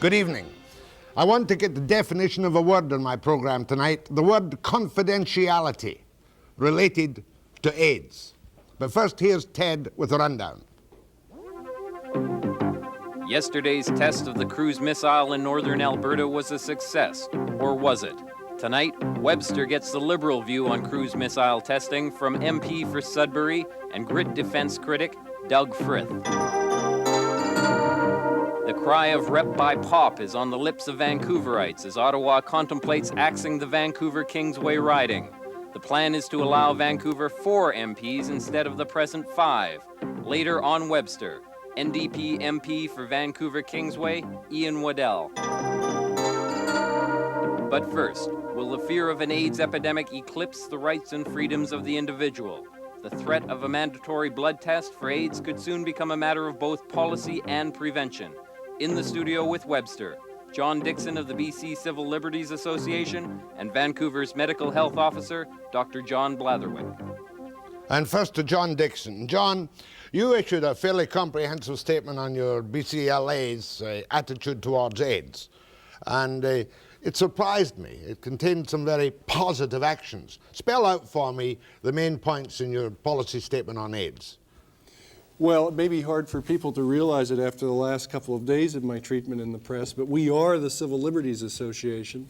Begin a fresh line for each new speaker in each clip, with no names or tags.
Good evening. I want to get the definition of a word on my program tonight, the word confidentiality, related to AIDS. But first, here's Ted with a rundown.
Yesterday's test of the cruise missile in northern Alberta was a success, or was it? Tonight, Webster gets the Liberal view on cruise missile testing from MP for Sudbury and Grit defense critic Doug Frith. The cry of "Rep by Pop" is on the lips of Vancouverites as Ottawa contemplates axing the Vancouver-Kingsway riding. The plan is to allow Vancouver 4 MPs instead of the present 5. Later on Webster, NDP MP for Vancouver-Kingsway, Ian Waddell. But first, will the fear of an AIDS epidemic eclipse the rights and freedoms of the individual? The threat of a mandatory blood test for AIDS could soon become a matter of both policy and prevention. In the studio with Webster, John Dixon of the BC Civil Liberties Association and Vancouver's medical health officer, Dr. John Blatherwick.
And first to John Dixon. John, you issued a fairly comprehensive statement on your BCLA's attitude towards AIDS. And it surprised me. It contained some very positive actions. Spell out for me the main points in your policy statement on AIDS.
Well, it may be hard for people to realize it after the last couple of days of my treatment in the press, but we are the Civil Liberties Association,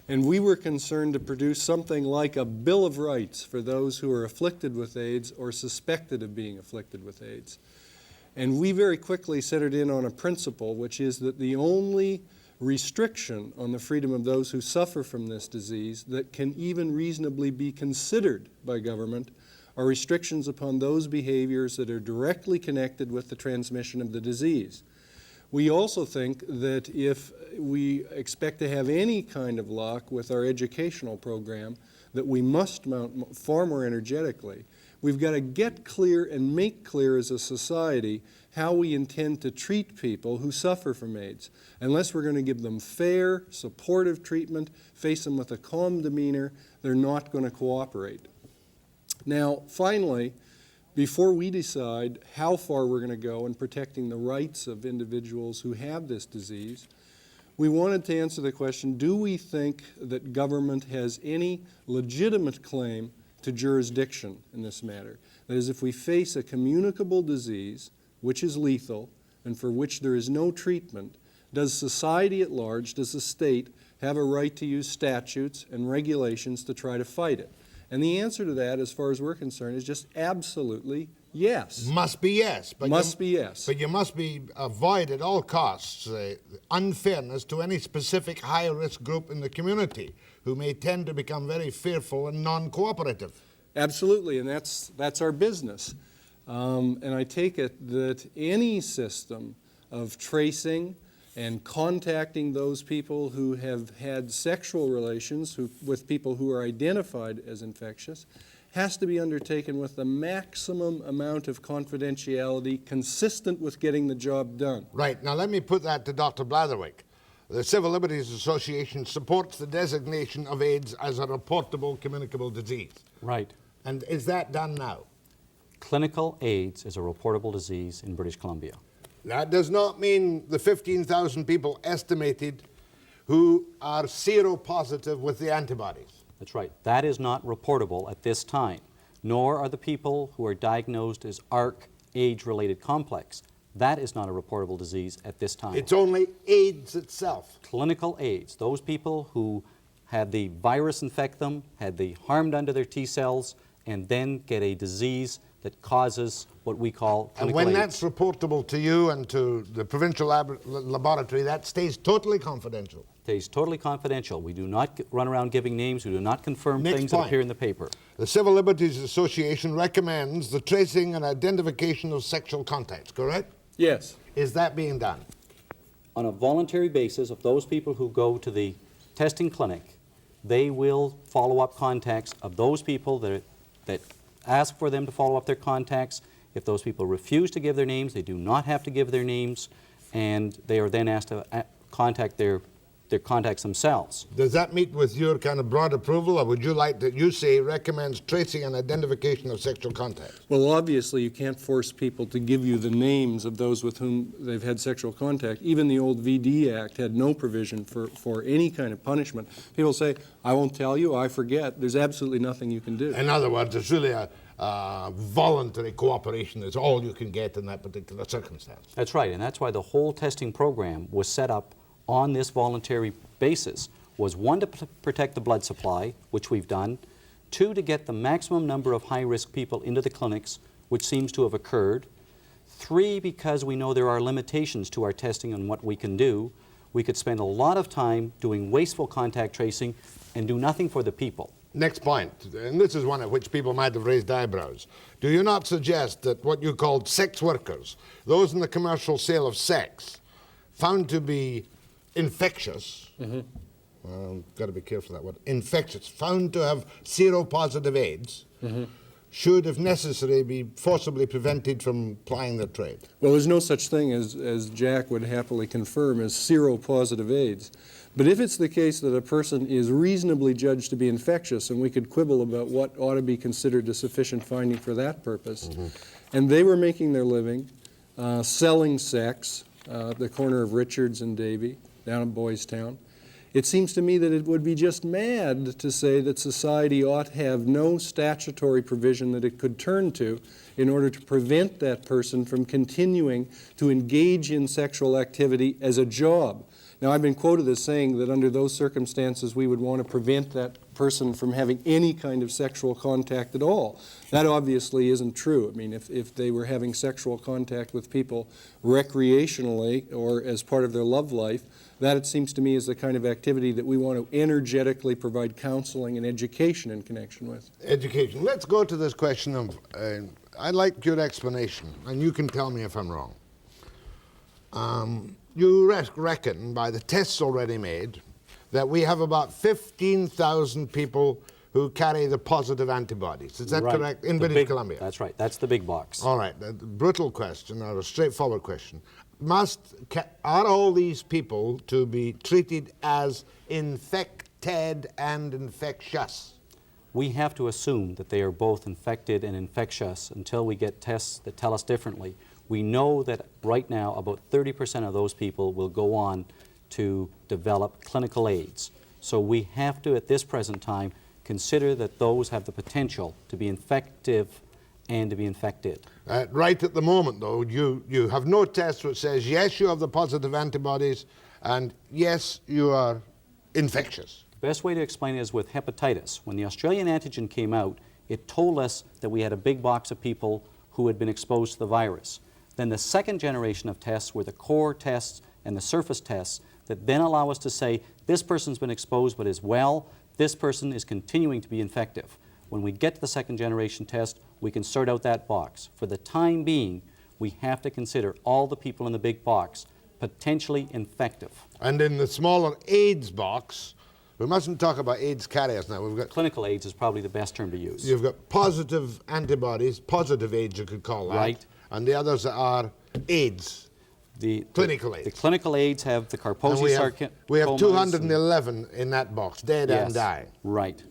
and we were concerned to produce something like a Bill of Rights for those who are afflicted with AIDS or suspected of being afflicted with AIDS. And we very quickly centered in on a principle, which is that the only restriction on the freedom of those who suffer from this disease that can even reasonably be considered by government are restrictions upon those behaviors that are directly connected with the transmission of the disease. We also think that if we expect to have any kind of luck with our educational program, that we must mount far more energetically. We've got to get clear and make clear as a society how we intend to treat people who suffer from AIDS. Unless we're going to give them fair, supportive treatment, face them with a calm demeanor, they're not going to cooperate. Now, finally, before we decide how far we're going to go in protecting the rights of individuals who have this disease, we wanted to answer the question, do we think that government has any legitimate claim to jurisdiction in this matter? That is, if we face a communicable disease, which is lethal, and for which there is no treatment, does society at large, does the state, have a right to use statutes and regulations to try to fight it? And the answer to that, as far as we're concerned, is just absolutely yes.
Must be yes. But
yes.
But you must avoid at all costs unfairness to any specific high-risk group in the community who may tend to become very fearful and non-cooperative.
Absolutely, and that's our business. And I take it that any system of tracing and contacting those people who have had sexual relations with people who are identified as infectious has to be undertaken with the maximum amount of confidentiality consistent with getting the job done.
Right. Now let me put that to Dr. Blatherwick. The Civil Liberties Association supports the designation of AIDS as a reportable communicable disease.
Right.
And is that done now?
Clinical AIDS is a reportable disease in British Columbia.
That does not mean the 15,000 people estimated who are seropositive with the antibodies.
That's right. That is not reportable at this time, nor are the people who are diagnosed as ARC age-related complex. That is not a reportable disease at this time.
It's only AIDS itself.
Clinical AIDS, those people who had the virus infect them, had the harm done to their T cells, and then get a disease that causes what we call clinical AIDS.
And when that's reportable to you and to the provincial laboratory, that stays totally confidential.
Stays totally confidential. We do not run around giving names. We do not confirm things that appear in the paper.
The Civil Liberties Association recommends the tracing and identification of sexual contacts, correct?
Yes.
Is that being done?
On a voluntary basis, of those people who go to the testing clinic, they will follow up contacts of those people that ask for them to follow up their contacts. If those people refuse to give their names, they do not have to give their names, and they are then asked to contact their their contacts themselves.
Does that meet with your kind of broad approval, or would you like that you say recommends tracing and identification of sexual contact?
Well, obviously, you can't force people to give you the names of those with whom they've had sexual contact. Even the old VD Act had no provision for any kind of punishment. People say, I won't tell you, I forget. There's absolutely nothing you can do.
In other words, it's really a voluntary cooperation is all you can get in that particular circumstance.
That's right, and that's why the whole testing program was set up on this voluntary basis. Was one, to protect the blood supply, which we've done; two, to get the maximum number of high-risk people into the clinics, which seems to have occurred; three, because we know there are limitations to our testing and what we can do. We could spend a lot of time doing wasteful contact tracing and do nothing for the people.
Next point, and this is one at which people might have raised eyebrows. Do you not suggest that what you called sex workers, those in the commercial sale of sex, found to be infectious, got to be careful of that word, infectious, found to have seropositive AIDS, should, if necessary, be forcibly prevented from plying their trade?
Well, there's no such thing as Jack would happily confirm as seropositive AIDS. But if it's the case that a person is reasonably judged to be infectious, and we could quibble about what ought to be considered a sufficient finding for that purpose, and they were making their living selling sex at the corner of Richards and Davie down in Boys Town, it seems to me that it would be just mad to say that society ought to have no statutory provision that it could turn to in order to prevent that person from continuing to engage in sexual activity as a job. Now, I've been quoted as saying that under those circumstances we would want to prevent that person from having any kind of sexual contact at all. That obviously isn't true. I mean, if they were having sexual contact with people recreationally or as part of their love life, that, it seems to me, is the kind of activity that we want to energetically provide counseling and education in connection with.
Education. Let's go to this question of, I like your explanation, and you can tell me if I'm wrong. You reckon, by the tests already made, that we have about 15,000 people who carry the positive antibodies. Is that
Right.
correct? In
The
British
big-
Columbia?
That's right. That's the big box.
All right. A brutal question, or a straightforward question. Are all these people to be treated as infected and infectious?
We have to assume that they are both infected and infectious until we get tests that tell us differently. We know that right now about 30% of those people will go on to develop clinical AIDS. So we have to, at this present time, consider that those have the potential to be infective and to be infected.
Right at the moment, though, you have no test which says, yes, you have the positive antibodies, and yes, you are infectious.
The best way to explain it is with hepatitis. When the Australian antigen came out, it told us that we had a big box of people who had been exposed to the virus. Then the second generation of tests were the core tests and the surface tests that then allow us to say, this person's been exposed but is well, this person is continuing to be infective. When we get to the second generation test, we can sort out that box. For the time being, we have to consider all the people in the big box potentially infective.
And in the smaller AIDS box, we mustn't talk about AIDS carriers now. We've got
Clinical AIDS is probably the best term to use.
You've got positive antibodies, positive AIDS you could call that.
Right.
And the others are AIDS, clinical AIDS.
The clinical AIDS have the
And
Kaposi sarcoma.
we have 211 in that box, dead and dying.
Right.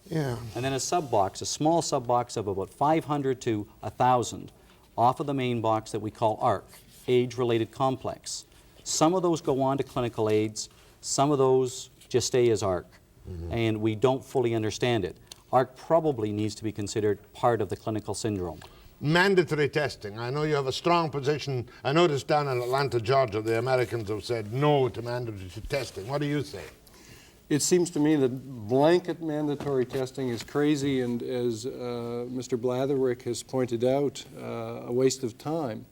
Yeah.
And then a sub-box, a small sub-box of about 500 to 1,000 off of the main box that we call ARC, age-related complex. Some of those go on to clinical AIDS, some of those just stay as ARC, and we don't fully understand it. ARC probably needs to be considered part of the clinical syndrome.
Mandatory testing. I know you have a strong position. I noticed down in Atlanta, Georgia, the Americans have said no to mandatory testing. What do you say?
It seems to me that blanket mandatory testing is crazy and, as Mr. Blatherwick has pointed out, a waste of time.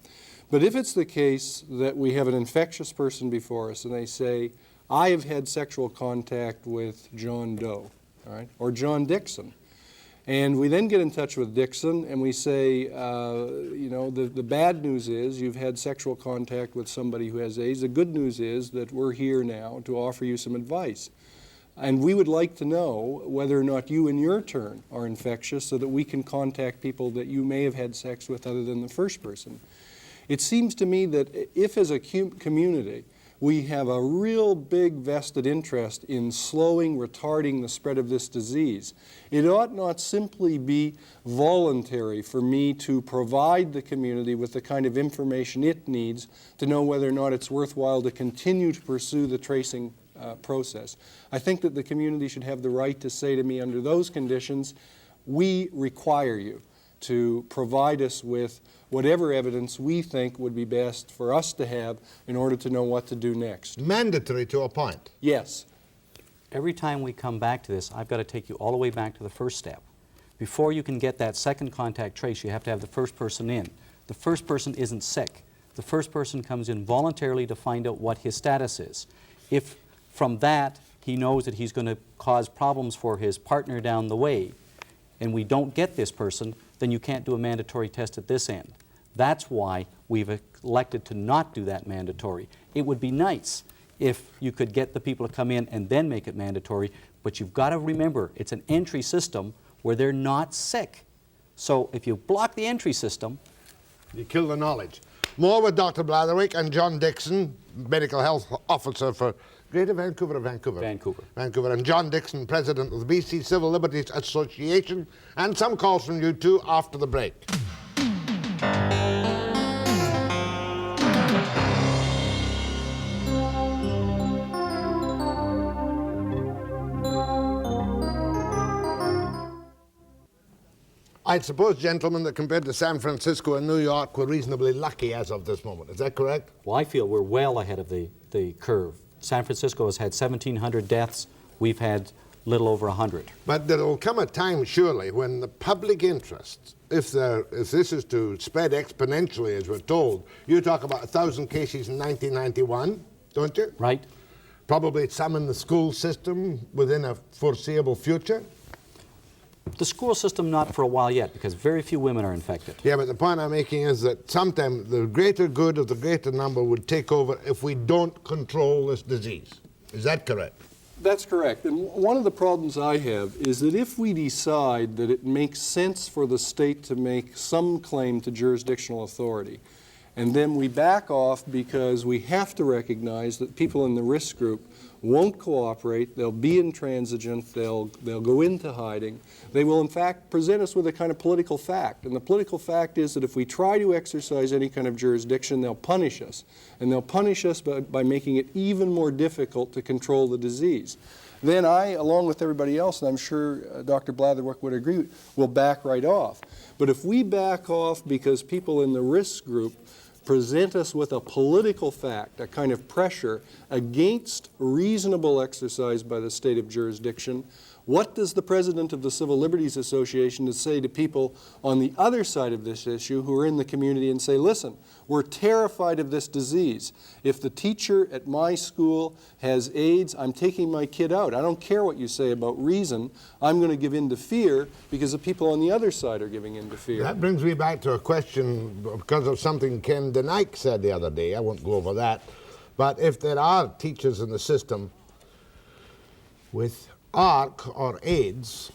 But if it's the case that we have an infectious person before us and they say, I have had sexual contact with John Doe, all right, or John Dixon, and we then get in touch with Dixon and we say, you know, the bad news is you've had sexual contact with somebody who has AIDS. The good news is that we're here now to offer you some advice. And we would like to know whether or not you, in your turn, are infectious so that we can contact people that you may have had sex with other than the first person. It seems to me that if, as a community, we have a real big vested interest in slowing, retarding the spread of this disease. It ought not simply be voluntary for me to provide the community with the kind of information it needs to know whether or not it's worthwhile to continue to pursue the tracing process. I think that the community should have the right to say to me under those conditions, we require you to provide us with whatever evidence we think would be best for us to have in order to know what to do next.
Mandatory to a point.
Yes.
Every time we come back to this, I've got to take you all the way back to the first step. Before you can get that second contact trace, you have to have the first person in. The first person isn't sick. The first person comes in voluntarily to find out what his status is. If from that he knows that he's going to cause problems for his partner down the way, and we don't get this person, then you can't do a mandatory test at this end. That's why we've elected to not do that mandatory. It would be nice if you could get the people to come in and then make it mandatory, but you've got to remember it's an entry system where they're not sick. So if you block the entry system,
you kill the knowledge. More with Dr. Blatherwick and John Dixon, Medical Health Officer for Greater Vancouver or Vancouver?
Vancouver.
Vancouver. And John Dixon, President of the BC Civil Liberties Association. And some calls from you too after the break. I suppose, gentlemen, that compared to San Francisco and New York, we're reasonably lucky as of this moment. Is that correct?
well, I feel we're well ahead of the curve. San Francisco has had 1,700 deaths. We've had little over 100.
But there will come a time, surely, when the public interest, if this is to spread exponentially, as we're told, you talk about 1,000 cases in 1991, don't you?
Right.
Probably some in the school system within a foreseeable future.
The school system, not for a while yet, because very few women are infected.
Yeah, but the point I'm making is that sometime the greater good of the greater number would take over if we don't control this disease. Is that correct?
That's correct. And one of the problems I have is that if we decide that it makes sense for the state to make some claim to jurisdictional authority, and then we back off because we have to recognize that people in the risk group won't cooperate, they'll be intransigent, they'll go into hiding. They will in fact present us with a kind of political fact. And the political fact is that if we try to exercise any kind of jurisdiction, they'll punish us. And they'll punish us by making it even more difficult to control the disease. Then I, along with everybody else, and I'm sure Dr. Blatherwick would agree, will back right off. But if we back off because people in the risk group present us with a political fact, a kind of pressure against reasonable exercise by the state of jurisdiction, what does the president of the Civil Liberties Association say to people on the other side of this issue who are in the community and say, listen, we're terrified of this disease. If the teacher at my school has AIDS, I'm taking my kid out. I don't care what you say about reason. I'm going to give in to fear because the people on the other side are giving in to fear.
That brings me back to a question because of something Ken DeNike said the other day. I won't go over that. But if there are teachers in the system with ARC or AIDS,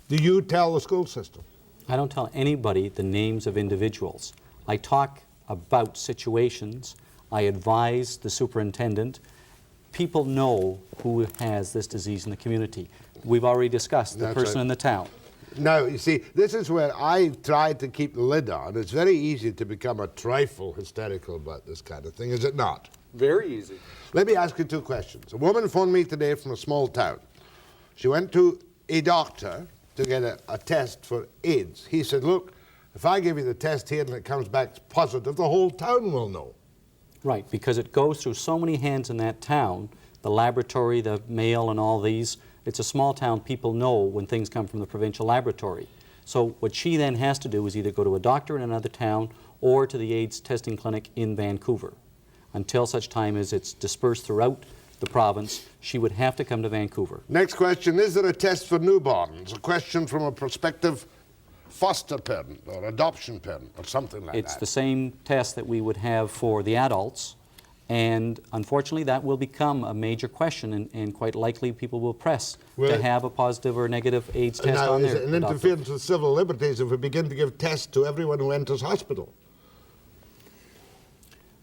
do you tell the school system?
I don't tell anybody the names of individuals. I talk about situations. I advise the superintendent. People know who has this disease in the community. We've already discussed the person in the town.
Now, you see, this is where I try to keep the lid on. It's very easy to become a trifle hysterical about this kind of thing, is it not?
Very easy.
Let me ask you two questions. A woman phoned me today from a small town. She went to a doctor to get a test for AIDS. He said, look, if I give you the test here and it comes back positive, the whole town will know.
Right, because it goes through so many hands in that town, the laboratory, the mail, and all these. It's a small town. People know when things come from the provincial laboratory. So what she then has to do is either go to a doctor in another town or to the AIDS testing clinic in Vancouver. Until such time as it's dispersed throughout the province, she would have to come to Vancouver.
Next question, is there a test for newborns? A question from a prospective foster parent or adoption parent or something like that.
It's the same test that we would have for the adults, and unfortunately that will become a major question, and quite likely people will press to have a positive or negative AIDS test
now,
on
is
there.
it an interference with civil liberties if we begin to give tests to everyone who enters hospital?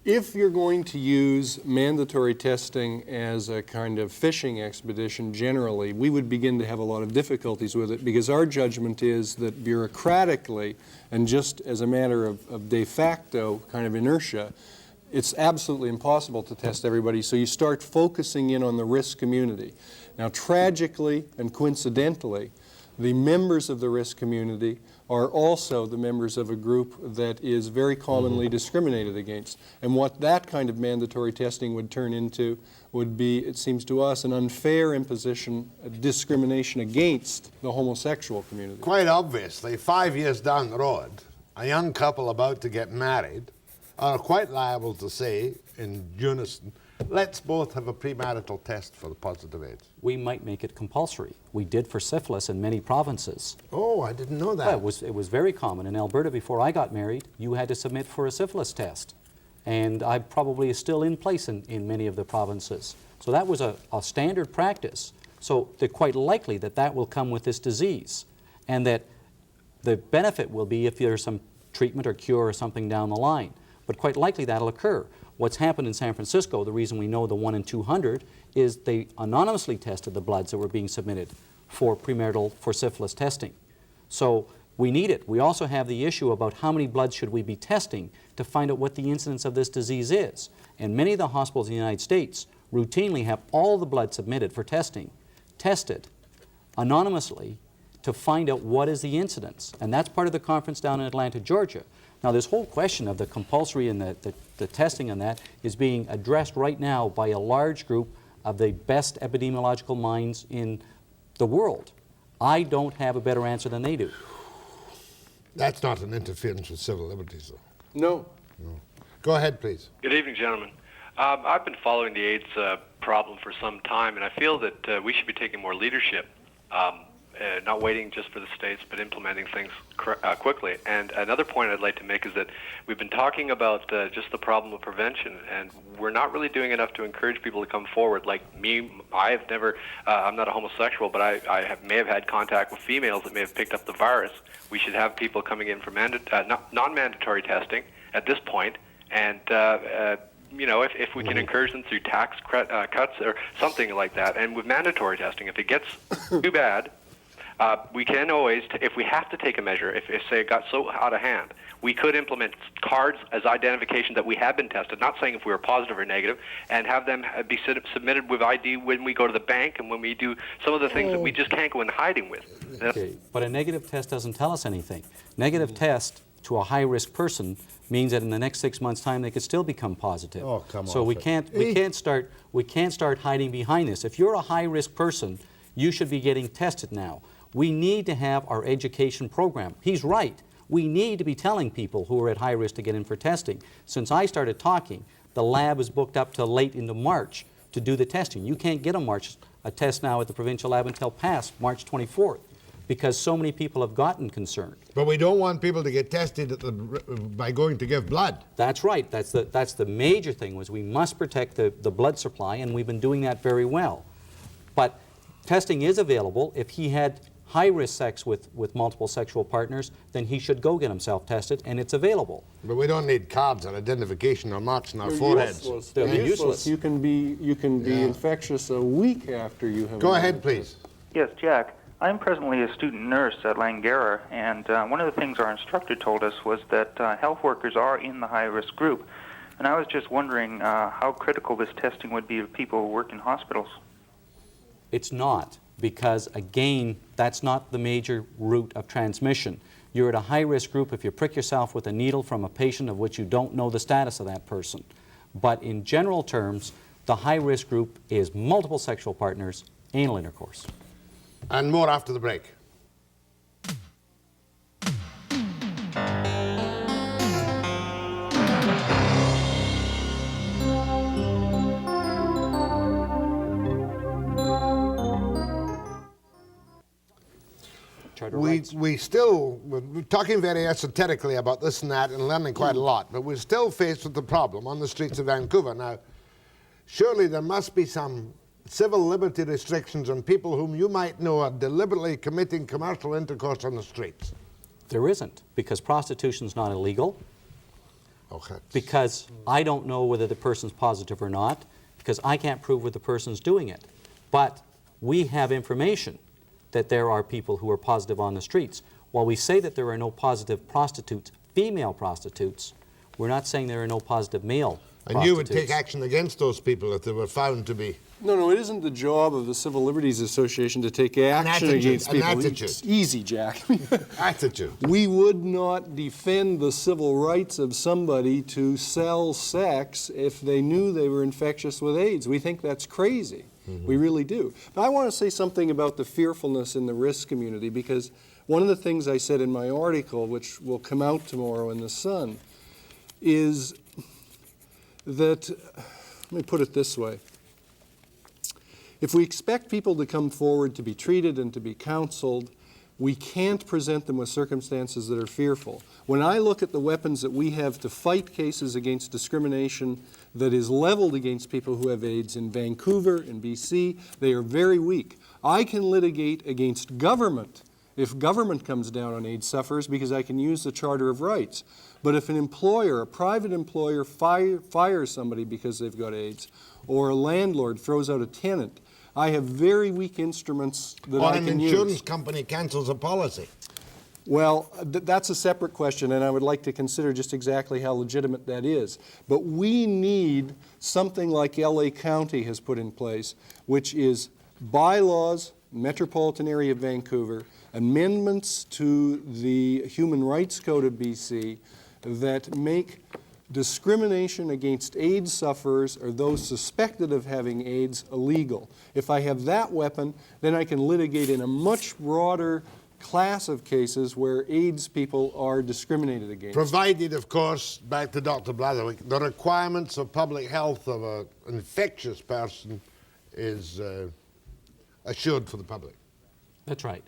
If you're going to use mandatory testing as a kind of fishing expedition generally, we would begin to have a lot of difficulties with it, because our judgment is that bureaucratically and just as a matter of de facto kind of inertia, it's absolutely impossible to test everybody, so you start focusing in on the risk community. Now, tragically and coincidentally, the members of the risk community are also the members of a group that is very commonly discriminated against. And what that kind of mandatory testing would turn into would be, it seems to us, an unfair imposition, a discrimination against the homosexual community.
Quite obviously, 5 years down the road, a young couple about to get married are quite liable to say, in unison, let's both have a premarital test for the positive AIDS.
We might make it compulsory. We did for syphilis in many provinces.
Oh, I didn't know that.
Well, it was very common. In Alberta, before I got married, you had to submit for a syphilis test. And I probably is still in place in many of the provinces. So that was a standard practice. So they're quite likely that that will come with this disease, and that the benefit will be if there's some treatment or cure or something down the line. But quite likely that'll occur. What's happened in San Francisco, the reason we know the 1 in 200, is they anonymously tested the bloods that were being submitted for premarital, for syphilis testing. So we need it. We also have the issue about how many bloods should we be testing to find out what the incidence of this disease is. And many of the hospitals in the United States routinely have all the blood submitted for testing tested anonymously to find out what is the incidence. And that's part of the conference down in Atlanta, Georgia. Now, this whole question of the compulsory and the testing on that is being addressed right now by a large group of the best epidemiological minds in the world. I don't have a better answer than they do.
That's not an interference with civil liberties, though.
No.
Go ahead, please.
Good evening, gentlemen. I've been following the AIDS problem for some time, and I feel that we should be taking more leadership, not waiting just for the states, but implementing things quickly. And another point I'd like to make is that we've been talking about just the problem of prevention, and we're not really doing enough to encourage people to come forward. Like me, I've never, I'm not a homosexual, but I may have had contact with females that may have picked up the virus. We should have people coming in for non-mandatory testing at this point, and you know, if we can encourage them through tax cuts or something like that, and with mandatory testing, if it gets too bad, we can always, if we have to take a measure, if say it got so out of hand, we could implement cards as identification that we have been tested, not saying if we were positive or negative, and have them be submitted with ID when we go to the bank and when we do some of the things that we just can't go in hiding with.
Okay. But a negative test doesn't tell us anything. Negative test to a high-risk person means that in the next 6 months' time they could still become positive.
Oh, come
so
on.
we can't start hiding behind this. If you're a high-risk person, you should be getting tested now. We need to have our education program. He's right. We need to be telling people who are at high risk to get in for testing. Since I started talking, the lab is booked up till late into March to do the testing. You can't get a test now at the provincial lab until past March 24th because so many people have gotten concerned.
But we don't want people to get tested by going to give blood.
That's right. That's the major thing, was we must protect the blood supply, and we've been doing that very well. But testing is available. If he had high-risk sex with multiple sexual partners, then he should go get himself tested, and it's available.
But we don't need cards or identification or marks on our
They're
foreheads.
useless.
They're
They're
useless.
You can be infectious a week after you have.
Go ahead, please.
Yes, Jack. I'm presently a student nurse at Langara, and one of the things our instructor told us was that health workers are in the high-risk group. And I was just wondering how critical this testing would be of people who work in hospitals.
It's not, because again, that's not the major route of transmission. You're at a high-risk group if you prick yourself with a needle from a patient of which you don't know the status of that person. But in general terms, the high-risk group is multiple sexual partners, anal intercourse.
And more after the break. We're talking very esoterically about this and that and learning quite a lot, but we're still faced with the problem on the streets of Vancouver. Now, surely there must be some civil liberty restrictions on people whom you might know are deliberately committing commercial intercourse on the streets.
There isn't, because prostitution's not illegal.
Okay.
Because I don't know whether the person's positive or not, because I can't prove whether the person's doing it. But we have information that there are people who are positive on the streets. While we say that there are no positive prostitutes, female prostitutes, we're not saying there are no positive male
And
prostitutes.
you would take action against those people if they were found to be...
No, it isn't the job of the Civil Liberties Association to take action against people.
Attitude.
Easy, Jack.
Attitude.
We would not defend the civil rights of somebody to sell sex if they knew they were infectious with AIDS. We think that's crazy. We really do. But I want to say something about the fearfulness in the risk community, because one of the things I said in my article, which will come out tomorrow in the Sun, is that, let me put it this way. If we expect people to come forward to be treated and to be counseled, we can't present them with circumstances that are fearful. When I look at the weapons that we have to fight cases against discrimination that is leveled against people who have AIDS in Vancouver, in BC, they are very weak. I can litigate against government if government comes down on AIDS sufferers because I can use the Charter of Rights. But if an employer, a private employer, fires somebody because they've got AIDS, or a landlord throws out a tenant, I have very weak instruments that I can use.
Or an insurance company cancels a policy.
Well, that's a separate question, and I would like to consider just exactly how legitimate that is. But we need something like LA County has put in place, which is bylaws, metropolitan area of Vancouver, amendments to the Human Rights Code of BC that make discrimination against AIDS sufferers or those suspected of having AIDS illegal. If I have that weapon, then I can litigate in a much broader class of cases where AIDS people are discriminated against.
Provided, of course, back to Dr. Blatherwick, the requirements of public health of an infectious person is assured for the public.
That's right.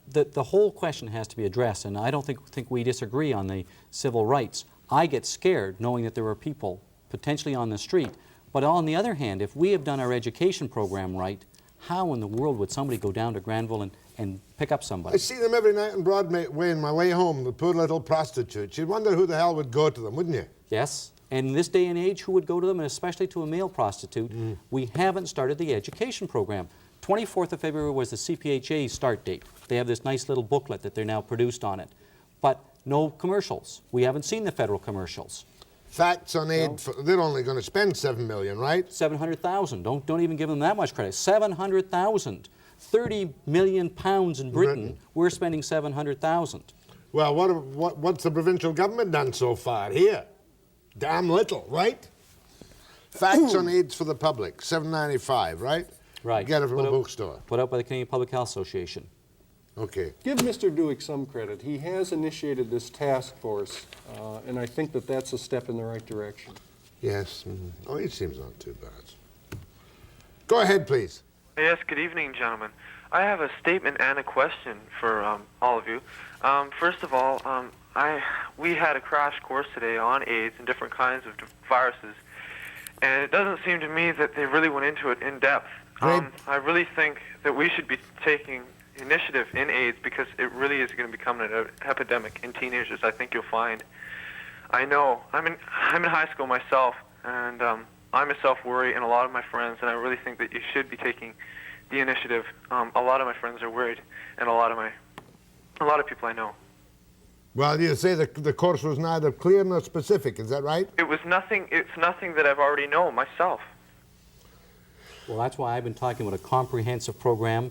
The whole question has to be addressed, and I don't think we disagree on the civil rights. I get scared knowing that there are people potentially on the street. But on the other hand, if we have done our education program right, how in the world would somebody go down to Granville and pick up somebody?
I see them every night in Broadway on my way home, the poor little prostitutes. You'd wonder who the hell would go to them, wouldn't you?
Yes. And in this day and age, who would go to them, and especially to a male prostitute? We haven't started the education program. 24th of February was the CPHA start date. They have this nice little booklet that they're now produced on it. But no commercials. We haven't seen the federal commercials.
Facts on aid, they're only going to spend $7 million, right?
700,000. Don't even give them that much credit. 700,000. 30 million pounds in Britain. We're spending 700,000.
Well, what's the provincial government done so far here? Damn little, right? Facts on AIDS for the public, $7.95, right?
Right.
Get it from a bookstore.
Put out by the Canadian Public Health Association.
Okay.
Give Mr. Dewick some credit. He has initiated this task force, and I think that that's a step in the right direction.
Yes. Oh, it seems not too bad. Go ahead, please.
Yes, good evening, gentlemen. I have a statement and a question for all of you. First of all, we had a crash course today on AIDS and different kinds of viruses, and it doesn't seem to me that they really went into it in depth. I really think that we should be taking initiative in AIDS because it really is going to become an epidemic in teenagers. I think you'll find. I know. I'm in high school myself, and I myself worry, and a lot of my friends, and I really think that you should be taking the initiative. A lot of my friends are worried, and a lot of people I know.
Well, you say the course was neither clear nor specific. Is that right?
It was nothing. It's nothing that I've already known myself.
Well, that's why I've been talking about a comprehensive program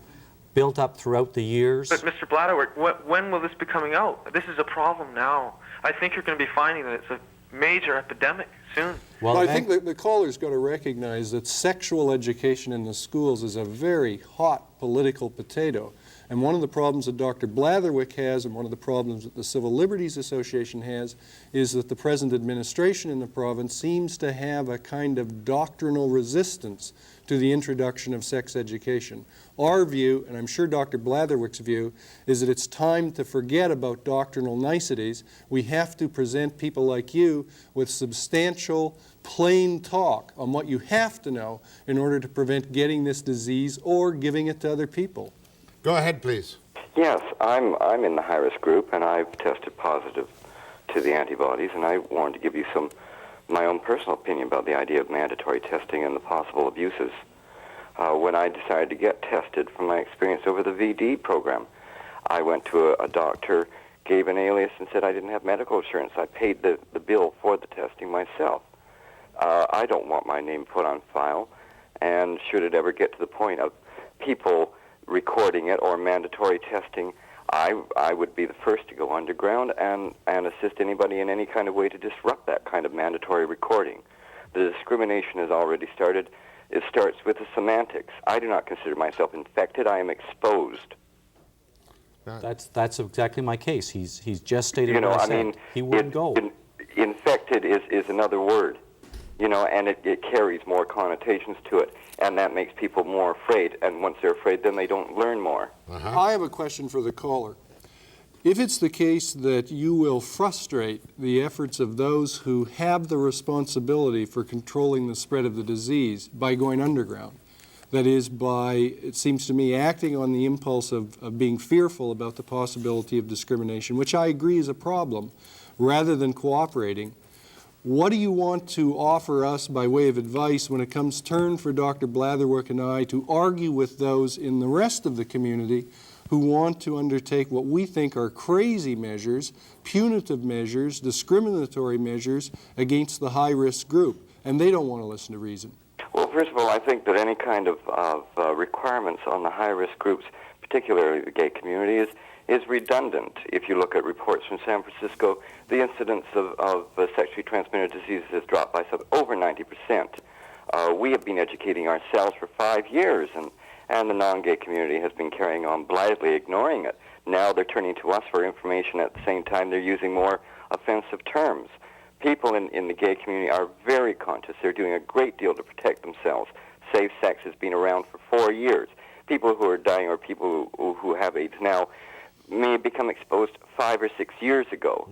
built up throughout the years.
But Mr. Blatherwick, when will this be coming out? This is a problem now. I think you're going to be finding that it's a major epidemic soon.
Well, I think the caller's got to recognize that sexual education in the schools is a very hot political potato. And one of the problems that Dr. Blatherwick has, and one of the problems that the Civil Liberties Association has, is that the present administration in the province seems to have a kind of doctrinal resistance to the introduction of sex education. Our view, and I'm sure Dr. Blatherwick's view, is that it's time to forget about doctrinal niceties. We have to present people like you with substantial, plain talk on what you have to know in order to prevent getting this disease or giving it to other people.
Go ahead, please.
Yes, I'm in the high-risk group, and I've tested positive to the antibodies, and I wanted to give you my own personal opinion about the idea of mandatory testing and the possible abuses. When I decided to get tested from my experience over the VD program, I went to a doctor, gave an alias, and said I didn't have medical insurance. I paid the bill for the testing myself. I don't want my name put on file, and should it ever get to the point of people recording it or mandatory testing, I would be the first to go underground and assist anybody in any kind of way to disrupt that kind of mandatory recording. The discrimination has already started. It starts with the semantics. I do not consider myself infected. I am exposed.
That's exactly my case. He's just stated
You know,
what I
I
said.
mean,
He wouldn't go.
Infected is another word, you know, and it carries more connotations to it, and that makes people more afraid. And once they're afraid, then they don't learn more.
I have a question for the caller. If it's the case that you will frustrate the efforts of those who have the responsibility for controlling the spread of the disease by going underground, that is, by, it seems to me, acting on the impulse of being fearful about the possibility of discrimination, which I agree is a problem, rather than cooperating, what do you want to offer us by way of advice when it comes turn for Dr. Blatherwick and I to argue with those in the rest of the community who want to undertake what we think are crazy measures, punitive measures, discriminatory measures against the high-risk group, and they don't want to listen to reason?
Well, first of all, I think that any kind of requirements on the high-risk groups, particularly the gay community, is redundant. If you look at reports from San Francisco, the incidence of sexually transmitted diseases has dropped by over 90%. We have been educating ourselves for 5 years, and the non-gay community has been carrying on blithely ignoring it. Now they're turning to us for information. At the same time, they're using more offensive terms. People in the gay community are very conscious. They're doing a great deal to protect themselves. Safe sex has been around for 4 years. People who are dying or people who have AIDS now may have become exposed 5 or 6 years ago.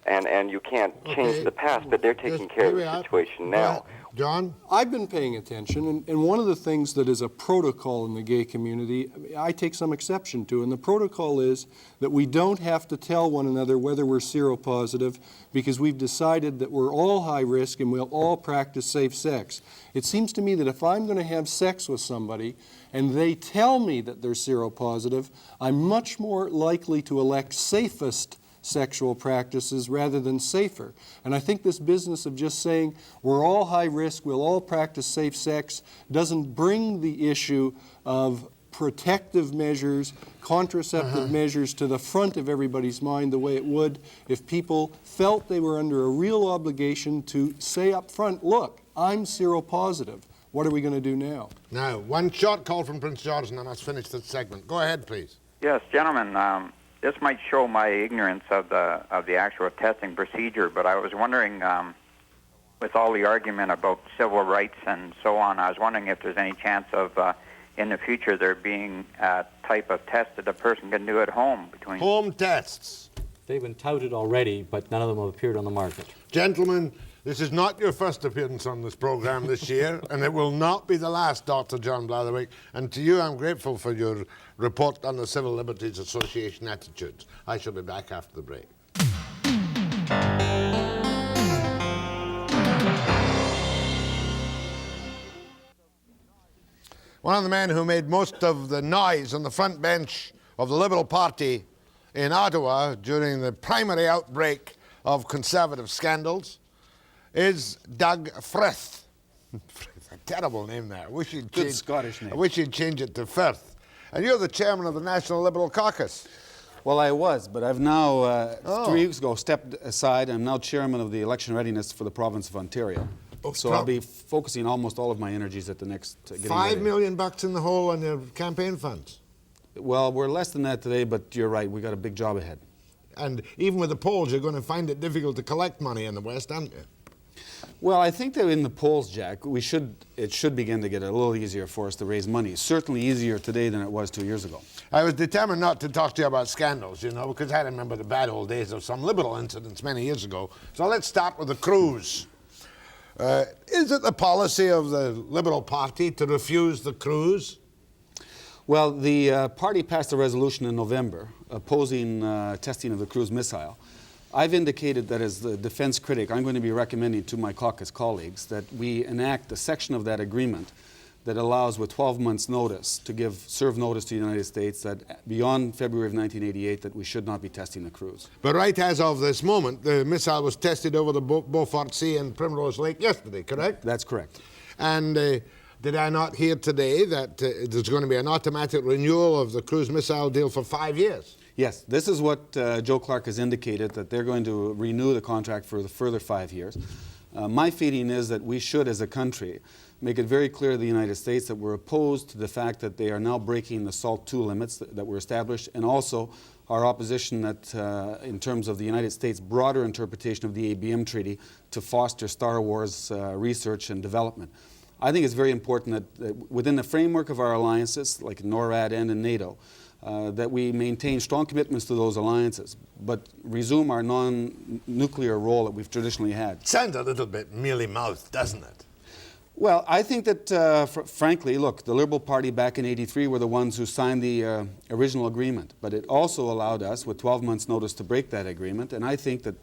And you can't change the past, but they're taking care of the situation now.
John?
I've been paying attention, and one of the things that is a protocol in the gay community, I take some exception to, and the protocol is that we don't have to tell one another whether we're seropositive because we've decided that we're all high risk and we'll all practice safe sex. It seems to me that if I'm going to have sex with somebody and they tell me that they're seropositive, I'm much more likely to elect safest sexual practices rather than safer. And I think this business of just saying we're all high risk, we'll all practice safe sex, doesn't bring the issue of protective measures, contraceptive measures to the front of everybody's mind the way it would if people felt they were under a real obligation to say up front, look, I'm seropositive. What are we going to do now?
Now, one short call from Prince George and I must finish this segment. Go ahead, please.
Yes, gentlemen, this might show my ignorance of the actual testing procedure, but I was wondering, with all the argument about civil rights and so on, I was wondering if there's any chance of, in the future, there being a type of test that a person can do at home.
Home tests.
They've been touted already, but none of them have appeared on the market.
Gentlemen, this is not your first appearance on this program this year, and it will not be the last, Dr. John Blatherwick. And to you, I'm grateful for your report on the Civil Liberties Association attitudes. I shall be back after the break. One of the men who made most of the noise on the front bench of the Liberal Party in Ottawa during the primary outbreak of Conservative scandals is Doug Frith. A terrible name there. I wish he'd
Good Scottish name.
I wish he'd change it to Frith. And you're the chairman of the National Liberal Caucus.
Well, I was, but I've now, 3 weeks ago, stepped aside. I'm now chairman of the election readiness for the province of Ontario. So I'll be focusing almost all of my energies at the next...
$5 million bucks in the hole on your campaign funds.
Well, we're less than that today, but you're right. We got a big job ahead.
And even with the polls, you're going to find it difficult to collect money in the West, aren't you?
Well, I think that in the polls, Jack, it should begin to get a little easier for us to raise money. Certainly easier today than it was 2 years ago.
I was determined not to talk to you about scandals, you know, because I remember the bad old days of some Liberal incidents many years ago. So let's start with the cruise. Is it the policy of the Liberal Party to refuse the cruise?
Well, the party passed a resolution in November opposing testing of the cruise missile. I've indicated that as the defense critic, I'm going to be recommending to my caucus colleagues that we enact a section of that agreement that allows, with 12 months' notice, to serve notice to the United States that beyond February of 1988 that we should not be testing the crews.
But right as of this moment, the missile was tested over the Beaufort Sea and Primrose Lake yesterday, correct?
That's correct.
And did I not hear today that there's going to be an automatic renewal of the cruise missile deal for 5 years?
Yes, this is what Joe Clark has indicated, that they're going to renew the contract for the further 5 years. My feeling is that we should, as a country, make it very clear to the United States that we're opposed to the fact that they are now breaking the SALT II limits that were established, and also our opposition that, in terms of the United States' broader interpretation of the ABM Treaty to foster Star Wars research and development. I think it's very important that within the framework of our alliances, like NORAD and in NATO, that we maintain strong commitments to those alliances, but resume our non-nuclear role that we've traditionally had.
Sounds a little bit mealy-mouthed, doesn't it?
Well, I think that, frankly, look, the Liberal Party back in '83 were the ones who signed the original agreement, but it also allowed us, with 12 months' notice, to break that agreement, and I think that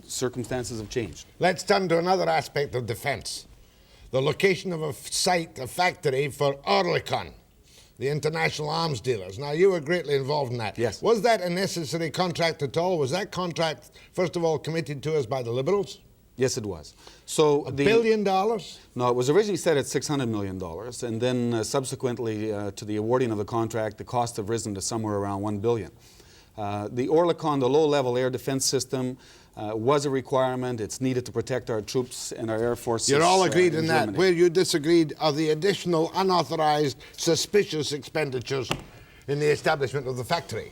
circumstances have changed.
Let's turn to another aspect of defence. The location of a site, a factory for Oerlikon, the international arms dealers. Now, you were greatly involved in that.
Yes.
Was that a necessary contract at all? Was that contract, first of all, committed to us by the Liberals?
Yes, it was. So
$1 billion?
No, it was originally set at $600 million, and then subsequently to the awarding of the contract, the costs have risen to somewhere around $1 billion. The Oerlikon, the low-level air defense system, was a requirement. It's needed to protect our troops and our air forces.
You're all agreed in that.
Germany.
Where you disagreed are the additional unauthorized, suspicious expenditures in the establishment of the factory.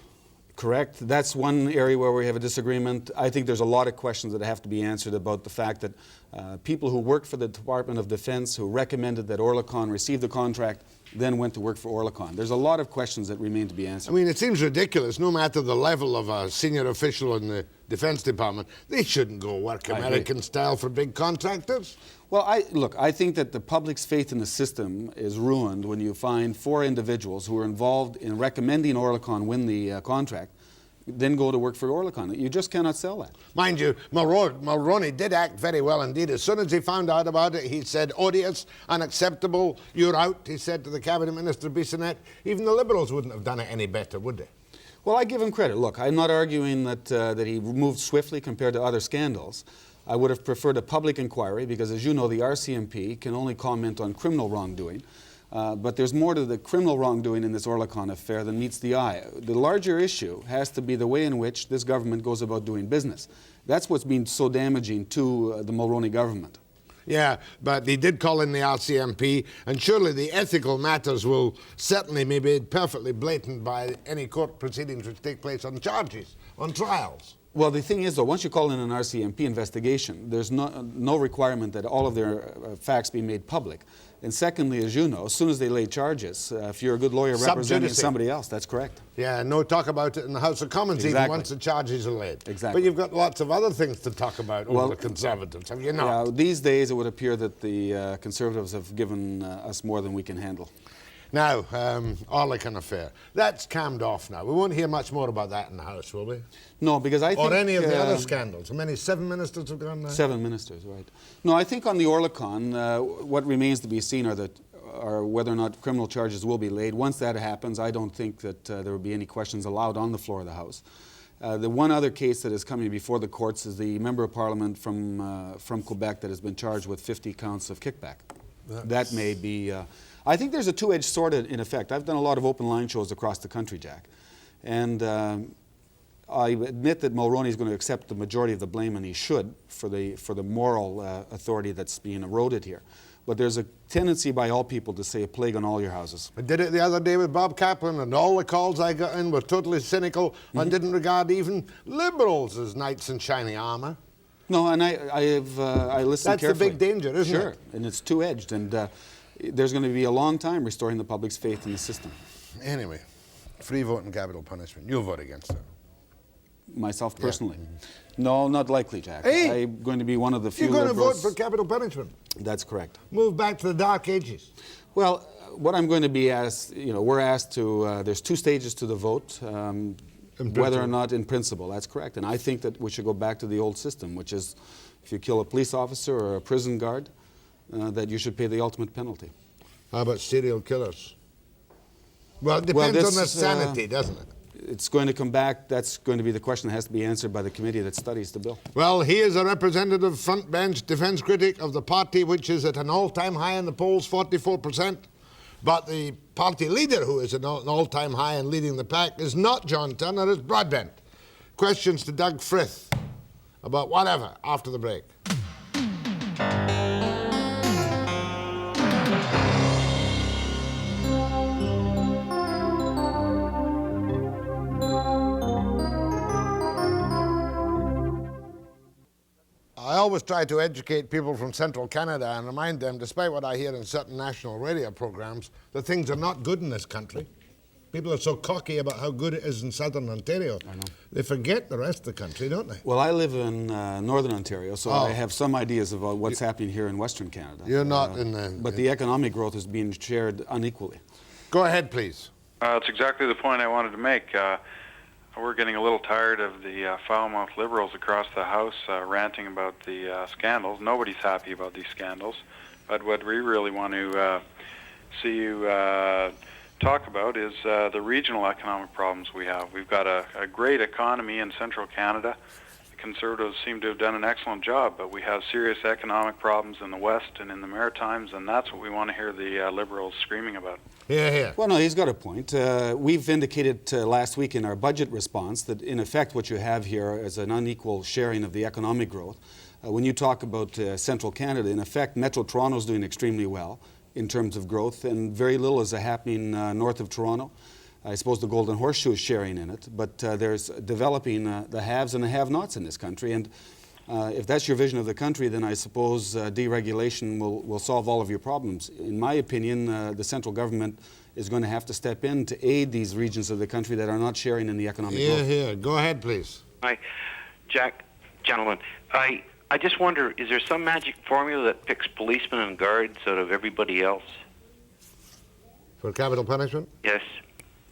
Correct. That's one area where we have a disagreement. I think there's a lot of questions that have to be answered about the fact that people who worked for the Department of Defense, who recommended that Oerlikon receive the contract, then went to work for Oerlikon. There's a lot of questions that remain to be answered.
I mean, it seems ridiculous, no matter the level of a senior official in the Defense Department, they shouldn't go work American style for big contractors.
Well, I think that the public's faith in the system is ruined when you find 4 individuals who are involved in recommending Oerlikon win the contract, then go to work for Oerlikon. You just cannot sell that.
Mind you, Mulroney did act very well indeed. As soon as he found out about it, he said, odious, unacceptable, you're out, he said to the Cabinet Minister Bissonnette. Even the Liberals wouldn't have done it any better, would they?
Well, I give him credit. Look, I'm not arguing that he moved swiftly compared to other scandals. I would have preferred a public inquiry because, as you know, the RCMP can only comment on criminal wrongdoing. But there's more to the criminal wrongdoing in this Oerlikon affair than meets the eye. The larger issue has to be the way in which this government goes about doing business. That's what's been so damaging to the Mulroney government.
Yeah, but he did call in the RCMP, and surely the ethical matters will certainly be made perfectly blatant by any court proceedings which take place on charges, on trials.
Well, the thing is, though, once you call in an RCMP investigation, there's no requirement that all of their facts be made public. And secondly, as you know, as soon as they lay charges, if you're a good lawyer representing somebody else, that's correct.
Yeah, no talk about it in the House of Commons even once the charges are laid.
Exactly.
But you've got lots of other things to talk about over the Conservatives, have you not?
Yeah, these days it would appear that the Conservatives have given us more than we can handle.
Now, Oerlikon affair. That's calmed off now. We won't hear much more about that in the House, will we?
No, because I think...
Or any of the other scandals. How many? 7 ministers have gone now?
7 ministers, right. No, I think on the Oerlikon, what remains to be seen are whether or not criminal charges will be laid. Once that happens, I don't think that there will be any questions allowed on the floor of the House. The one other case that is coming before the courts is the Member of Parliament from Quebec that has been charged with 50 counts of kickback. That may be... I think there's a two-edged sword in effect. I've done a lot of open line shows across the country, Jack. And I admit that Mulroney is going to accept the majority of the blame, and he should, for the moral authority that's being eroded here. But there's a tendency by all people to say a plague on all your houses.
I did it the other day with Bob Kaplan, and all the calls I got in were totally cynical and didn't regard even Liberals as knights in shining armour.
No, and I listen
That's
carefully.
the big danger, isn't it?
Sure, and it's two-edged, and there's going to be a long time restoring the public's faith in the system.
Anyway, free vote and capital punishment. You'll vote against it.
Myself personally? Yeah. No, not likely, Jack.
Hey,
I'm going to be one of the few
You're going
Liberals.
to vote for capital punishment?
That's correct.
Move back to the Dark Ages.
Well, what I'm going to be asked, we're asked to, there's 2 stages to the vote. whether or not in principle. That's correct. And I think that we should go back to the old system, which is if you kill a police officer or a prison guard, that you should pay the ultimate penalty.
How about serial killers? Well, it depends on their sanity, doesn't it?
It's going to come back. That's going to be the question that has to be answered by the committee that studies the bill.
Well, he is a representative front bench defense critic of the party which is at an all-time high in the polls, 44%. But the party leader, who is at an all-time high and leading the pack, is not John Turner, it's Broadbent. Questions to Doug Frith about whatever after the break. I always try to educate people from central Canada and remind them, despite what I hear in certain national radio programs, that things are not good in this country. People are so cocky about how good it is in southern Ontario.
I know.
They forget the rest of the country, don't they?
Well, I live in northern Ontario, so I have some ideas about what's happening here in Western Canada.
You're not in the...
But the economic growth is being shared unequally.
Go ahead, please.
That's exactly the point I wanted to make. We're getting a little tired of the foul-mouthed Liberals across the House ranting about the scandals. Nobody's happy about these scandals. But what we really want to see you talk about is the regional economic problems we have. We've got a great economy in central Canada. The Conservatives seem to have done an excellent job, but we have serious economic problems in the West and in the Maritimes, and that's what we want to hear the Liberals screaming about.
Yeah.
Well, no, he's got a point. We've indicated last week in our budget response that, in effect, what you have here is an unequal sharing of the economic growth. When you talk about central Canada, in effect, Metro Toronto is doing extremely well in terms of growth, and very little is happening north of Toronto. I suppose the Golden Horseshoe is sharing in it, but there's developing the haves and the have-nots in this country. And if that's your vision of the country, then I suppose deregulation will solve all of your problems. In my opinion, the central government is going to have to step in to aid these regions of the country that are not sharing in the economic growth.
Here. Go ahead, please.
Hi, Jack, gentlemen. I just wonder, is there some magic formula that picks policemen and guards out of everybody else?
For capital punishment?
Yes.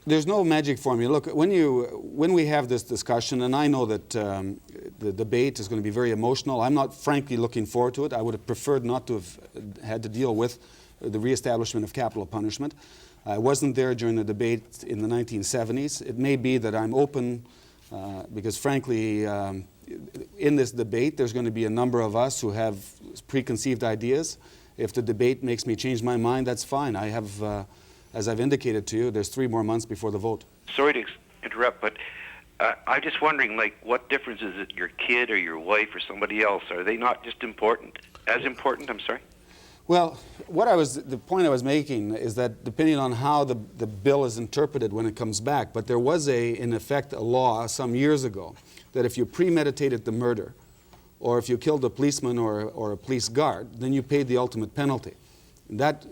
There's no magic formula. Look, when we have this discussion, and I know that the debate is going to be very emotional, I'm not frankly looking forward to it. I would have preferred not to have had to deal with the reestablishment of capital punishment. I wasn't there during the debate in the 1970s. It may be that I'm open because frankly, in this debate, there's going to be a number of us who have preconceived ideas. If the debate makes me change my mind, that's fine. I have... as I've indicated to you, there's 3 more months before the vote.
Sorry to interrupt, but I'm just wondering, like, what difference is it your kid or your wife or somebody else? Are they not just important? As important, I'm sorry?
Well, the point I was making is that depending on how the bill is interpreted when it comes back, but there was in effect, a law some years ago that if you premeditated the murder, or if you killed a policeman or a police guard, then you paid the ultimate penalty. That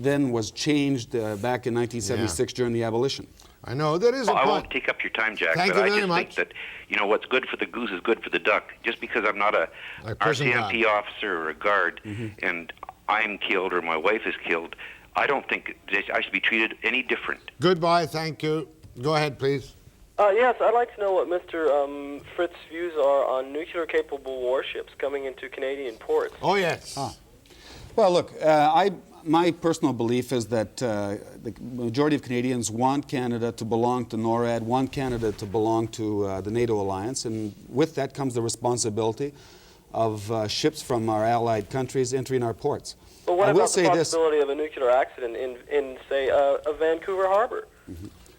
then was changed back in 1976 during the abolition.
I know, there is a point.
I won't take up your time, Jack,
Thank
but
you
I
very
just
much.
think that, what's good for the goose is good for the duck. Just because I'm not a RCMP officer or a guard, and I'm killed or my wife is killed, I don't think I should be treated any different.
Goodbye, thank you. Go ahead, please.
Yes, I'd like to know what Mr. Fritz's views are on nuclear-capable warships coming into Canadian ports.
Oh, yes.
Well, look, my personal belief is that the majority of Canadians want Canada to belong to NORAD, want Canada to belong to the NATO alliance, and with that comes the responsibility of ships from our allied countries entering our ports.
But what about the possibility of a nuclear accident in say, a Vancouver harbor?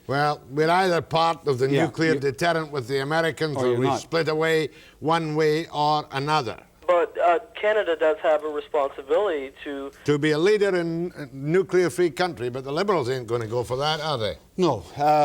Well, we're either part of the nuclear deterrent with the Americans or we split away one way or another.
But Canada does have a responsibility to
be a leader in a nuclear-free country, but the Liberals ain't going to go for that, are they?
No.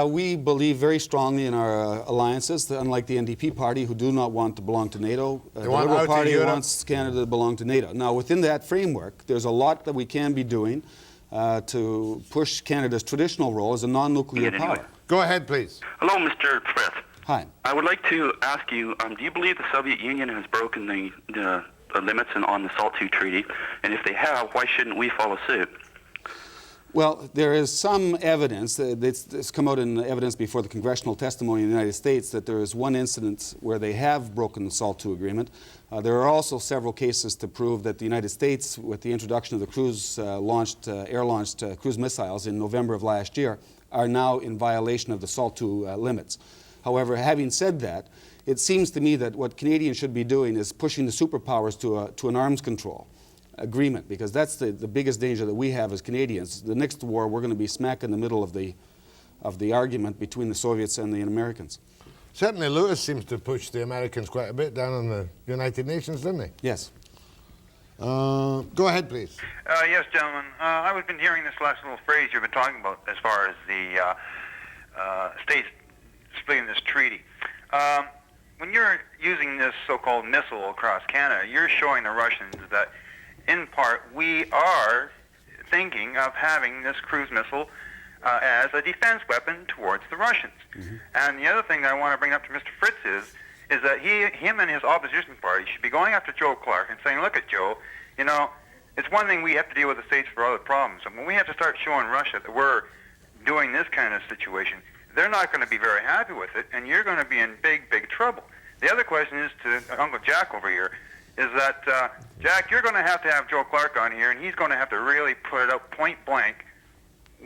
We believe very strongly in our alliances, unlike the NDP party, who do not want to belong to NATO. The Liberal Party wants Canada to belong to NATO. Now, within that framework, there's a lot that we can be doing to push Canada's traditional role as a non-nuclear power.
Go ahead, please.
Hello, Mr. Frith.
Hi.
I would like to ask you, do you believe the Soviet Union has broken the limits on the SALT II treaty? And if they have, why shouldn't we follow suit?
Well, there is some evidence, it's come out in evidence before the congressional testimony in the United States, that there is one incident where they have broken the SALT II agreement. There are also several cases to prove that the United States, with the introduction of the air-launched cruise missiles in November of last year, are now in violation of the SALT II limits. However, having said that, it seems to me that what Canadians should be doing is pushing the superpowers to an arms control agreement, because that's the biggest danger that we have as Canadians. The next war, we're going to be smack in the middle of the argument between the Soviets and the Americans.
Certainly Lewis seems to push the Americans quite a bit down in the United Nations, didn't he?
Yes.
Go ahead, please.
Yes, gentlemen. I've been hearing this last little phrase you've been talking about as far as the states splitting this treaty. When you're using this so-called missile across Canada, you're showing the Russians that, in part, we are thinking of having this cruise missile as a defense weapon towards the Russians. Mm-hmm. And the other thing that I want to bring up to Mr. Frith is that him and his opposition party should be going after Joe Clark and saying, look at Joe, you know, it's one thing we have to deal with the states for other problems. And when we have to start showing Russia that we're doing this kind of situation, they're not going to be very happy with it, and you're going to be in big, big trouble. The other question is to Uncle Jack over here, is that, Jack, you're going to have Joe Clark on here, and he's going to have to really put it out point blank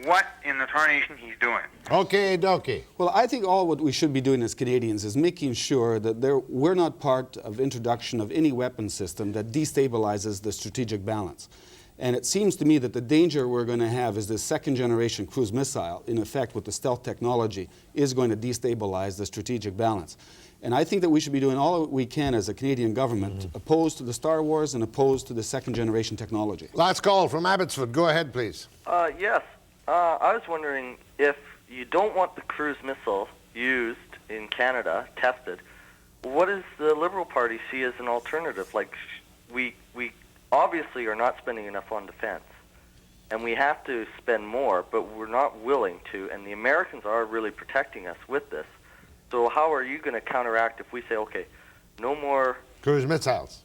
what in the tarnation he's doing.
Okay, dokie.
Well, I think all what we should be doing as Canadians is making sure that we're not part of introduction of any weapon system that destabilizes the strategic balance. And it seems to me that the danger we're going to have is this second-generation cruise missile, in effect with the stealth technology, is going to destabilize the strategic balance. And I think that we should be doing all we can as a Canadian government, opposed to the Star Wars and opposed to the second-generation technology.
Last call from Abbotsford. Go ahead, please.
Yes. I was wondering, if you don't want the cruise missile used in Canada, tested, what does the Liberal Party see as an alternative? Like, we obviously are not spending enough on defense, and we have to spend more, but we're not willing to, and the Americans are really protecting us with this. So how are you going to counteract if we say, okay, no more
cruise missiles?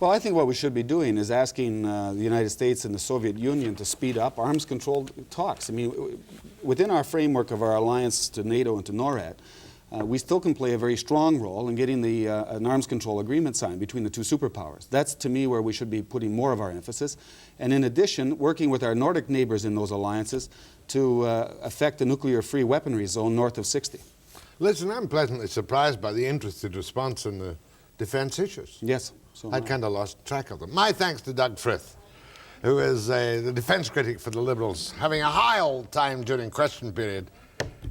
Well, I think what we should be doing is asking the United States and the Soviet Union to speed up arms control talks. I mean, within our framework of our alliance to NATO and to NORAD, we still can play a very strong role in getting an arms control agreement signed between the two superpowers. That's, to me, where we should be putting more of our emphasis. And in addition, working with our Nordic neighbors in those alliances to affect a nuclear-free weaponry zone north of 60.
Listen, I'm pleasantly surprised by the interested response in the defense issues.
Yes. So
I'd kind of lost track of them. My thanks to Doug Frith, who is the defense critic for the Liberals, having a high old time during question period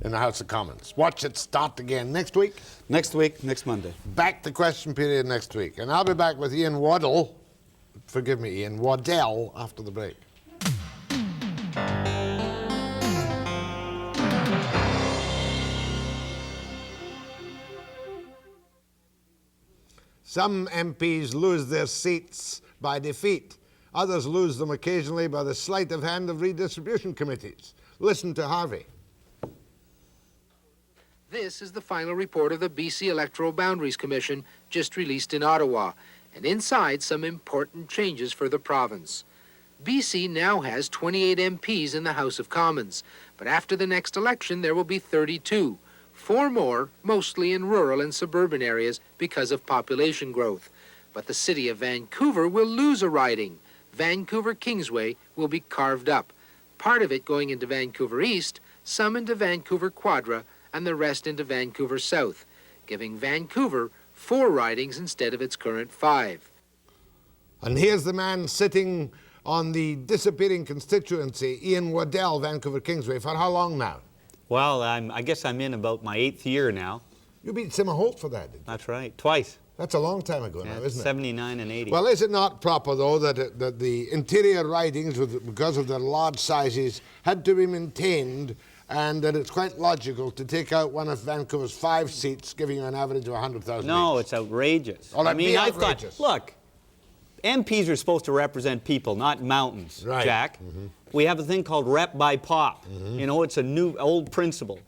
in the House of Commons. Watch it start again next week.
Next week, next Monday.
Back to question period next week. And I'll be back with Ian Waddell, forgive me, Ian Waddell, after the break. Some MPs lose their seats by defeat. Others lose them occasionally by the sleight of hand of redistribution committees. Listen to Harvey.
This is the final report of the BC Electoral Boundaries Commission, just released in Ottawa, and inside some important changes for the province. BC now has 28 MPs in the House of Commons, but after the next election there will be 32. 4 more, mostly in rural and suburban areas because of population growth. But the city of Vancouver will lose a riding. Vancouver-Kingsway will be carved up. Part of it going into Vancouver East, some into Vancouver Quadra, and the rest into Vancouver South, giving Vancouver 4 ridings instead of its current 5.
And here's the man sitting on the disappearing constituency, Ian Waddell, Vancouver-Kingsway. For how long now?
Well, I guess I'm in about my 8th year now.
You beat Simmer Holt for that, didn't you?
That's right, twice.
That's a long time ago now, isn't it?
79 and 80.
Well, is it not proper, though, that the interior ridings, because of their large sizes, had to be maintained, and that it's quite logical to take out one of Vancouver's 5 seats, giving you an average of 100,000
No,
each?
it's outrageous.
Oh,
I mean, I thought,
outrageous.
look, MPs are supposed to represent people, not mountains,
Right.
Jack.
Mm-hmm.
We have a thing called rep by pop.
Mm-hmm.
You know, it's a new, old principle.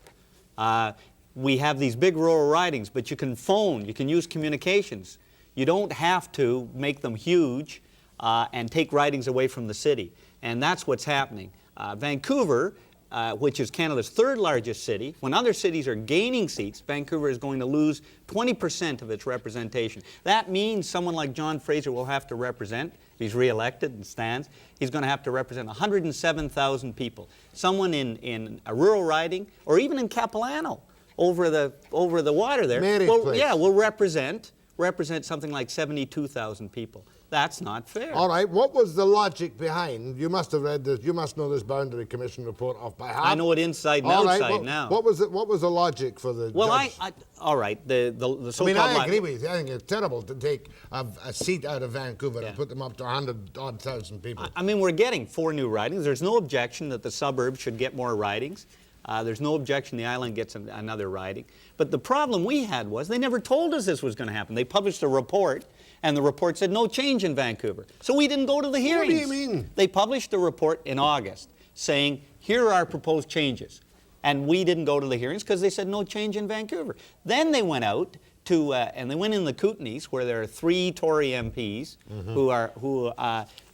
We have these big rural ridings, but you can phone, you can use communications. You don't have to make them huge and take ridings away from the city. And that's what's happening. Vancouver, which is Canada's third largest city, when other cities are gaining seats, Vancouver is going to lose 20% of its representation. That means someone like John Fraser will have to represent, if he's re-elected and stands, he's going to have to represent 107,000 people. Someone in a rural riding, or even in Capilano, over the water there, will represent something like 72,000 people. That's not fair.
All right, what was the logic behind? You must have read this. You must know this Boundary Commission report off by heart.
I know it inside and outside now.
What was the logic for the?
Well,
judge?
all right, the so-called.
I mean, I agree with you. I think it's terrible to take a seat out of Vancouver and put them up to 100,000 people.
I mean, we're getting 4 new ridings. There's no objection that the suburbs should get more ridings. There's no objection the island gets another riding. But the problem we had was they never told us this was going to happen. They published a report, and the report said no change in Vancouver. So we didn't go to the hearings.
What do you mean?
They published a report in August saying, here are our proposed changes. And we didn't go to the hearings because they said no change in Vancouver. Then they went out to, and they went in the Kootenays, where there are 3 Tory MPs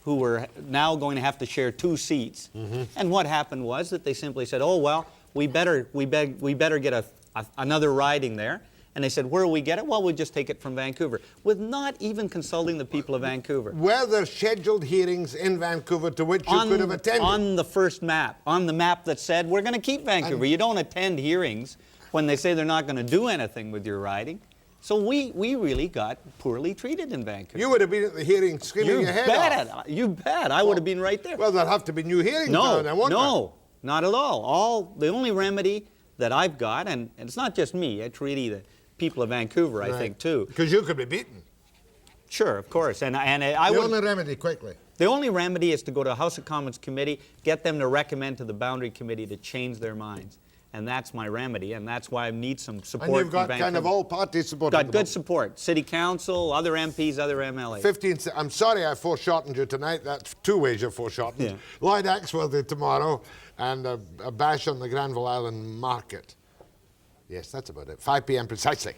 who were now going to have to share 2 seats. And what happened was that they simply said, oh, well, we better get another riding there. And they said, where will we get it? Well, we'll just take it from Vancouver, with not even consulting the people of Vancouver.
Were there scheduled hearings in Vancouver to which you could have attended?
On the first map, on the map that said we're going to keep Vancouver. You don't attend hearings when they say they're not going to do anything with your riding. So we really got poorly treated in Vancouver.
You would have been at the hearing screaming your head off.
You bet. I would have been right there.
Well, there'll have to be new hearings now, won't there?
No, not at all. The only remedy that I've got, and it's not just me, it's really the people of Vancouver, I think, too.
Because you could be beaten.
Sure, of course. The
only remedy, quickly.
The only remedy is to go to a House of Commons committee, get them to recommend to the Boundary Committee to change their minds. And that's my remedy, and that's why I need some support from Vancouver.
And you've got kind of all party support.
Got good support. City Council, other MPs, other MLAs.
I'm sorry I foreshortened you tonight. That's 2 ways you're foreshortened.
Yeah.
Lloyd Axworthy tomorrow, and a bash on the Granville Island Market. Yes, that's about it. 5 p.m. precisely.